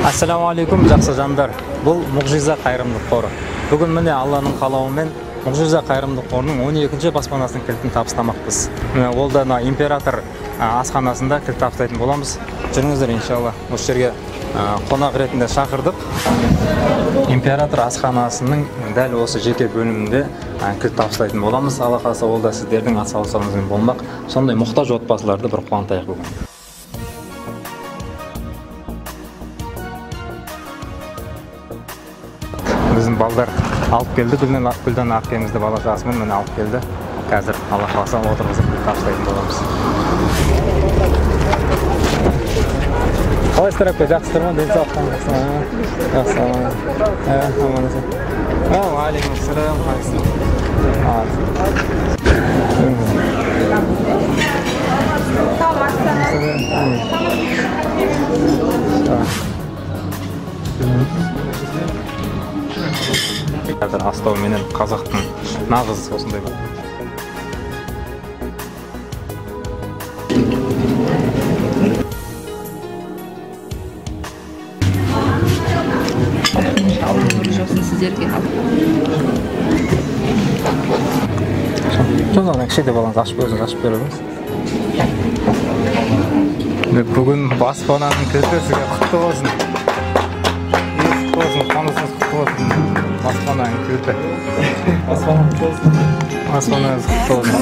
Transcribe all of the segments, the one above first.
Assalamu alaikum жақсы жандар. Бұл Мұғжиза қайырымдылық қоры. Бүгін міне Алланың қалауымен Мұғжиза қайырымдылық қорының 12-ші баспанасының кілтін табыстамақпыз. Ол да император асханасында кілт табыстайтын боламыз. Жүріңіздер иншалла. Осы жерге қонақ ретінде шақырдық. Император асханасының дәл осы жеке бөлімінде кілт табыстайтын боламыз. Алла қаласа ол да сіздердің атсалысуыңызбен болмақ. Сондай мұқтаж отбасыларды бір қуантайық бүгін. Bizim balдар alып келді, Гүлдан әпкемізді бала жасымен мені алып келді. Қазір Алла қаласа отырғызып табыстайтын боламыз. Қалайсыздар әпке, жақсысыздар ма? Денсаулықтан жақсы. Аман-есен. Алейкумассалам. Қазір астау менен қазақтың нағыз осындай бар. Сіздерге Сонда кішкентай балаңыз ашып беріңіз. Бүгін баспананың кілті сізге құтты болсын. Құтты болсын, қонысыңыз құтты болсын. Баспананың кілті. Баспанаңыз құтты болсын.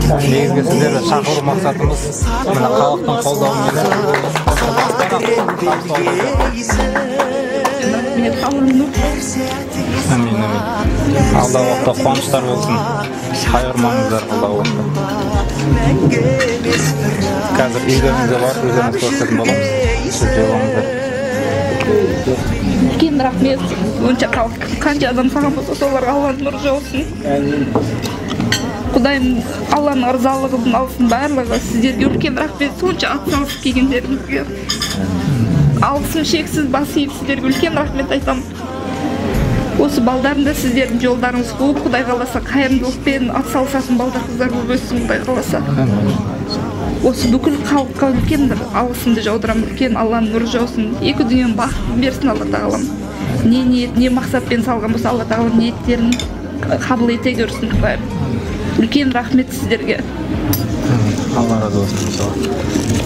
Негізгі сіздерді шақыру мақсатымыз мына халықтың қолдауымен Әмин. Алдағы уақытта қуаныштар болсын. Қайырмаңыздар алдағы уақытта. Қазір үйлеріңізде бар, өздеріңіз көрсететін боламыз. үлкен рахмет. Онша қанша адам саған болса, соларға Алланың нұры жаусын. Құдайым Алланың ырзалығын алсын барлығы. Сіздерге үлкен рахмет. Сонша атсалысып келгендеріңізге. Алысым шексіз басып, сіздерге үлкен рахмет айтамын. Осы балдарында сіздердің жолдарыңыз қуып, Құдай қаласа қайырымдылықпен атсалысатын балдар қыздар болып өссін, Құдай қаласа. Осы бүкіл халыққа үлкен бір алысымды жаудырам, үлкен Алланың нұры жаусын. Екі дүниенің бақытын берсін Алла тағалам. Не ниет, не мақсатпен салған болса, Алла тағалам ниеттерін қабыл ете көрсін, Құдайым. Үлкен рахмет сіздерге. Алла разы болсын.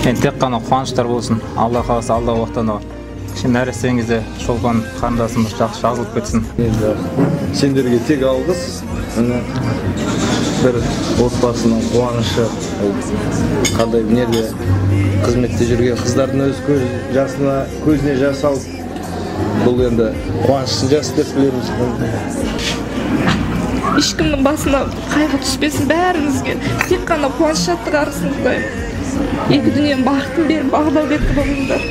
Енді тек қана қуаныштар болсын. Алла қаласа алдағы уақытта нәрестеңізде шолпан қарындасымыз жақсы жазылып кетсін. Сендерге тек алғыс. Бір отбасының қуанышы, қандай өнерде қызметте жүрген қыздардың өз көзіне жас алып, бұл енді қуаныштың жасы деп білеміз. Ешкімнің басына қайғы түспесін бәріңізге. Тек қана қуаныш шаттық арысын, Құдайым. Екі дүниенің бақытын беріп, бағдәулетті болыңыздар.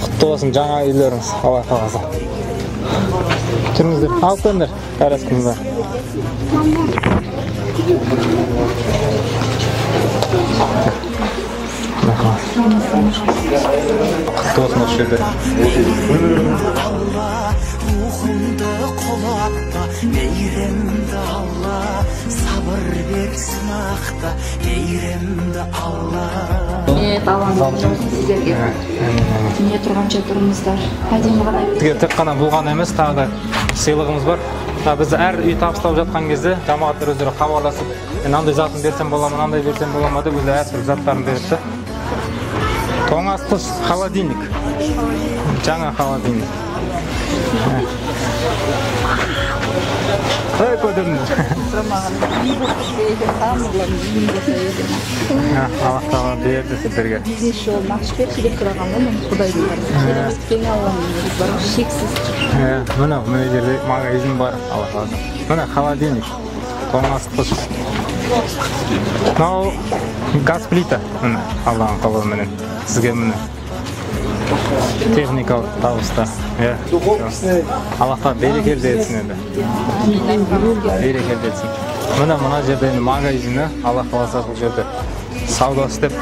Құтты болсын жаңа үйлеріңіз, Алла қаласа. Жүріңіздер, алып келіңдер, кәрескімізді. Құтты болсын осы жерде. Ruhumda kulakta, meyrimde Allah, sabır versin akta, meyrimde Allah. Алланың жолсын сіздерге. Дүние тұрғанша тұрыңыздар. Әдемі ғана. Тек қана болған емес, тағы да сыйлығымыз бар. Біз әр үй табыстап жатқан кезде жамағаттар өздері хабарласып, мынандай затын берсем бола ма, мынандай берсем бола ма деп өзі әртүрлі заттарын беріпті. Тоңазытқыш холодильник. Жаңа холодильник. Қалай көтеріңдер? Аллах тағала берді сіздерге. Мына жерде магазин бар. Мына холодильник. Тоңазытқыш. Мынау газ плита. Алланың қалауыменен сізге міне. Техникалық табыста. Аллахқа берекелді етсін енді. Берекелді етсін. Мына жерде магазині, Аллах қаласа бұл жерде сауда істеп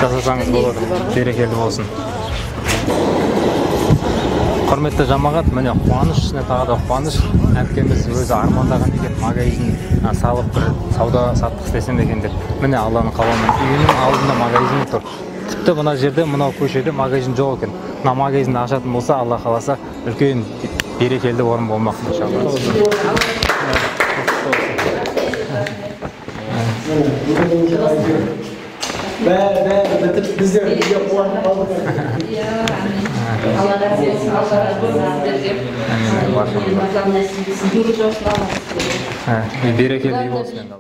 жасасаңыз болады. Берекелді болсын. Құрметті жамағат, міне қуаныш ішіне тағы да қуаныш. Әпкеміз өзі армандаған екен магазин салып бір сауда саттық істесем екен деп. Міне Алланың қалауымен үйінің алдында магазин тұр. Тіпті мына жерде, мынау көшеде магазин жоқ екен. Мына магазинді ашатын болса, Алла қаласа үлкен берекелі орын болмақ иншалла. Берекелі болсын.